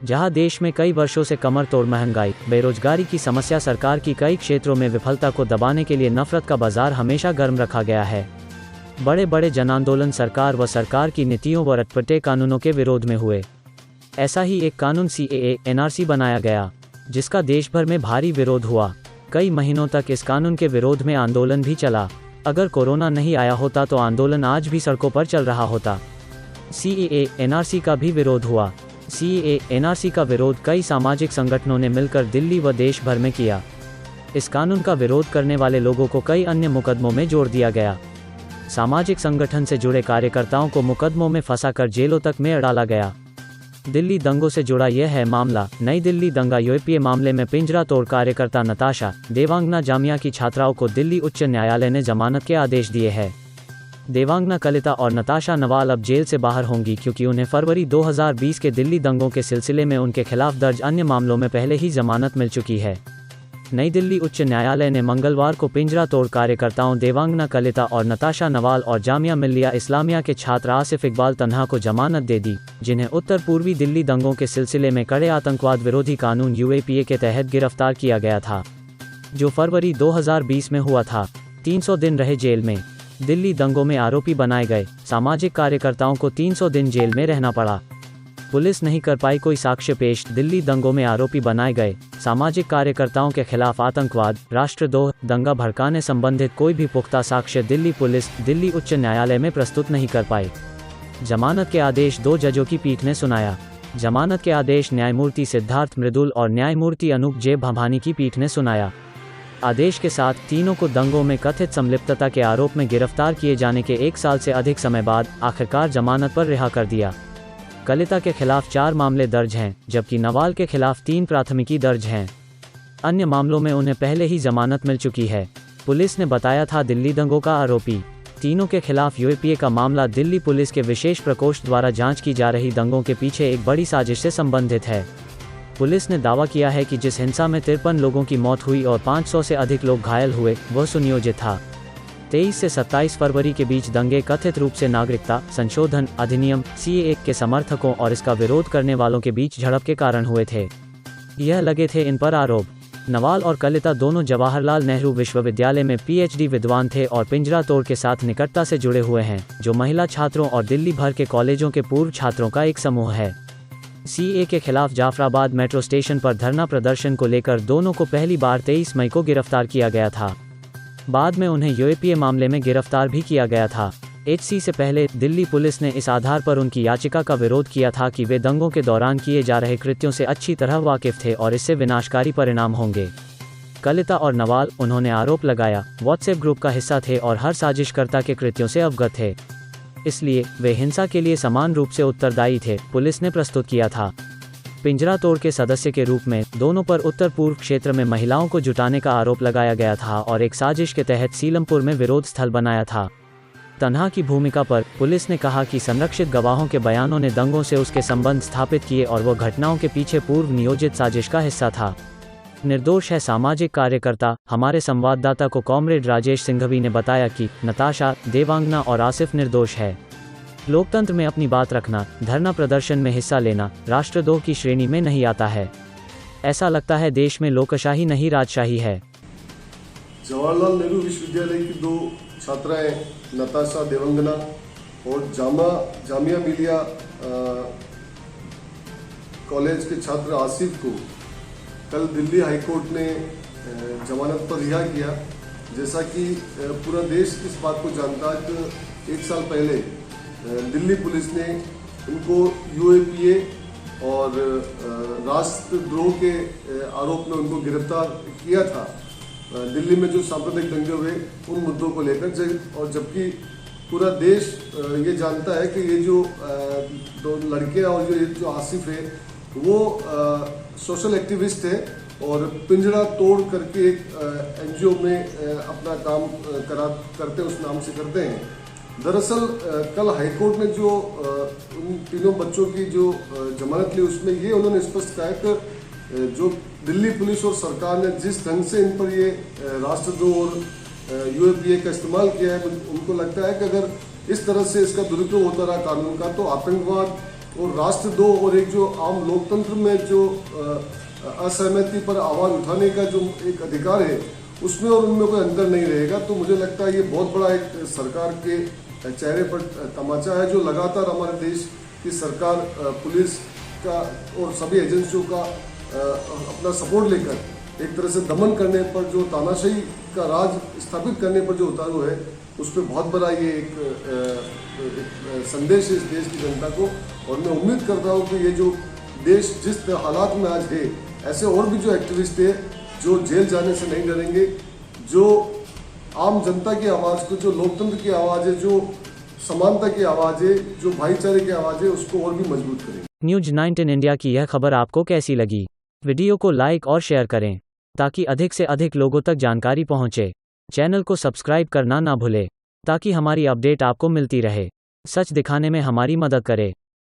जहां देश में कई वर्षों से कमर तोड़ महंगाई, बेरोजगारी की समस्या, सरकार की कई क्षेत्रों में विफलता को दबाने के लिए नफरत का बाजार हमेशा गर्म रखा गया है। बड़े बड़े जन आंदोलन सरकार व सरकार की नीतियों व रटपटे कानूनों के विरोध में हुए। ऐसा ही एक कानून CAA NRC बनाया गया, जिसका देश भर में भारी विरोध हुआ। कई महीनों तक इस कानून के विरोध में आंदोलन भी चला। अगर कोरोना नहीं आया होता तो आंदोलन आज भी सड़कों पर चल रहा होता। CAA NRC का भी विरोध हुआ। CAA NRC का विरोध कई सामाजिक संगठनों ने मिलकर दिल्ली व देश भर में किया। इस कानून का विरोध करने वाले लोगों को कई अन्य मुकदमों में जोड़ दिया गया। सामाजिक संगठन से जुड़े कार्यकर्ताओं को मुकदमों में फंसाकर जेलों तक में डाला गया। दिल्ली दंगों से जुड़ा यह है मामला। नई दिल्ली दंगा UAPA मामले में पिंजरा तोड़ कार्यकर्ता नताशा देवांगना जामिया की छात्राओं को दिल्ली उच्च न्यायालय ने जमानत के आदेश दिए हैं। देवांगना कलिता और नताशा नवाल अब जेल से बाहर होंगी, क्योंकि उन्हें फरवरी 2020 के दिल्ली दंगों के सिलसिले में उनके खिलाफ दर्ज अन्य मामलों में पहले ही जमानत मिल चुकी है। नई दिल्ली उच्च न्यायालय ने मंगलवार को पिंजरा तोड़ कार्यकर्ताओं देवांगना कलिता और नताशा नवाल और जामिया मिल्लिया इस्लामिया के छात्र आसिफ इकबाल तन्हा को जमानत दे दी, जिन्हें उत्तर पूर्वी दिल्ली दंगों के सिलसिले में कड़े आतंकवाद विरोधी कानून UAPA के तहत गिरफ्तार किया गया था, जो फरवरी 2020 में हुआ था। 300 दिन रहे जेल में। दिल्ली दंगों में आरोपी बनाए गए सामाजिक कार्यकर्ताओं को 300 दिन जेल में रहना पड़ा। पुलिस नहीं कर पाई कोई साक्ष्य पेश। दिल्ली दंगों में आरोपी बनाए गए सामाजिक कार्यकर्ताओं के खिलाफ आतंकवाद, राष्ट्रद्रोह, दंगा भड़काने संबंधित कोई भी पुख्ता साक्ष्य दिल्ली पुलिस दिल्ली उच्च न्यायालय में प्रस्तुत नहीं कर पाई। जमानत के आदेश 2 जजों की पीठ ने सुनाया। जमानत के आदेश न्यायमूर्ति सिद्धार्थ मृदुल और न्यायमूर्ति अनूप J भभानी की पीठ ने सुनाया। आदेश के साथ तीनों को दंगों में कथित संलिप्तता के आरोप में गिरफ्तार किए जाने के 1 साल से अधिक समय बाद आखिरकार जमानत पर रिहा कर दिया। कलिता के खिलाफ 4 मामले दर्ज हैं, जबकि नवाल के खिलाफ 3 प्राथमिकी दर्ज हैं। अन्य मामलों में उन्हें पहले ही जमानत मिल चुकी है। पुलिस ने बताया था दिल्ली दंगों का आरोपी। तीनों के खिलाफ UAPA का मामला दिल्ली पुलिस के विशेष प्रकोष्ठ द्वारा जांच की जा रही दंगों के पीछे एक बड़ी साजिश से संबंधित है। पुलिस ने दावा किया है कि जिस हिंसा में 53 लोगों की मौत हुई और 500 से अधिक लोग घायल हुए, वह सुनियोजित था। 23 से 27 फरवरी के बीच दंगे कथित रूप से नागरिकता संशोधन अधिनियम CAA के समर्थकों और इसका विरोध करने वालों के बीच झड़प के कारण हुए थे। यह लगे थे इन पर आरोप। नवाल और कलिता दोनों जवाहरलाल नेहरू विश्वविद्यालय में PhD विद्वान थे और पिंजरा तोड़ के साथ निकटता से जुड़े हुए हैं, जो महिला छात्रों और दिल्ली भर के कॉलेजों के पूर्व छात्रों का एक समूह है। CAA के खिलाफ जाफराबाद मेट्रो स्टेशन पर धरना प्रदर्शन को लेकर दोनों को पहली बार 23 मई को गिरफ्तार किया गया था। बाद में उन्हें UAPA मामले में गिरफ्तार भी किया गया था। HC से पहले दिल्ली पुलिस ने इस आधार पर उनकी याचिका का विरोध किया था कि वे दंगों के दौरान किए जा रहे कृत्यों से अच्छी तरह वाकिफ थे और इससे विनाशकारी परिणाम होंगे। कलिता और नवाल, उन्होंने आरोप लगाया, व्हाट्सएप ग्रुप का हिस्सा थे और हर साजिशकर्ता के कृत्यों से अवगत थे, इसलिए वे हिंसा के लिए समान रूप से उत्तरदायी थे, पुलिस ने प्रस्तुत किया था। पिंजरा तोड़ के सदस्य के रूप में दोनों पर उत्तर पूर्व क्षेत्र में महिलाओं को जुटाने का आरोप लगाया गया था और एक साजिश के तहत सीलमपुर में विरोध स्थल बनाया था। तन्हा की भूमिका पर पुलिस ने कहा कि संरक्षित गवाहों के बयानों ने दंगों से उसके संबंध स्थापित किए और वो घटनाओं के पीछे पूर्व नियोजित साजिश का हिस्सा था। निर्दोष है सामाजिक कार्यकर्ता। हमारे संवाददाता को कॉमरेड राजेश सिंघवी ने बताया कि नताशा, देवांगना और आसिफ निर्दोष है। लोकतंत्र में अपनी बात रखना, धरना प्रदर्शन में हिस्सा लेना राष्ट्रद्रोह की श्रेणी में नहीं आता है। ऐसा लगता है देश में लोकशाही नहीं राजशाही है। जवाहरलाल नेहरू विश्वविद्यालय की 2 छात्राएं नताशा देवांगना और जामिया मिलिया कॉलेज के छात्र आसिफ को कल दिल्ली हाईकोर्ट ने जमानत पर रिहा किया। जैसा कि पूरा देश इस बात को जानता है कि 1 साल पहले दिल्ली पुलिस ने उनको UAPA और राष्ट्रद्रोह के आरोप में उनको गिरफ्तार किया था। दिल्ली में जो सांप्रदायिक दंगे हुए उन मुद्दों को लेकर, और जबकि पूरा देश ये जानता है कि ये जो 2 लड़के और जो आसिफ है वो सोशल एक्टिविस्ट है और पिंजरा तोड़ करके एक NGO में अपना काम करते उस नाम से करते हैं। दरअसल कल हाईकोर्ट ने जो उन तीनों बच्चों की जो जमानत ली उसमें ये उन्होंने स्पष्ट कहा कि जो दिल्ली पुलिस और सरकार ने जिस ढंग से इन पर ये राष्ट्रद्रोह और UAPA का इस्तेमाल किया है, उनको लगता है कि अगर इस तरह से इसका दुरुपयोग होता रहा कानून का, तो आतंकवाद और राष्ट्र दो और एक जो आम लोकतंत्र में जो असहमति पर आवाज़ उठाने का जो एक अधिकार है, उसमें और उनमें कोई अंतर नहीं रहेगा। तो मुझे लगता है ये बहुत बड़ा एक सरकार के चेहरे पर तमाचा है, जो लगातार हमारे देश की सरकार, पुलिस का और सभी एजेंसियों का अपना सपोर्ट लेकर एक तरह से दमन करने पर, जो तानाशाही का राज स्थापित करने पर जो उतारू है, उस पर बहुत बड़ा ये एक संदेश है इस देश की जनता को। और मैं उम्मीद करता हूँ कि ये जो देश जिस हालात में आज है, ऐसे और भी जो एक्टिविस्ट है जो जेल जाने से नहीं डरेंगे, जो आम जनता की आवाज़ को, जो लोकतंत्र की आवाज़ है, जो समानता की आवाज़ है, जो भाईचारे की आवाज़ है, उसको और भी मजबूत करेंगे। न्यूज़ 19 इंडिया की यह खबर आपको कैसी लगी? वीडियो को लाइक और शेयर करें ताकि अधिक से अधिक लोगों तक जानकारी पहुंचे। चैनल को सब्सक्राइब करना ना भूलें ताकि हमारी अपडेट आपको मिलती रहे। सच दिखाने में हमारी मदद करें।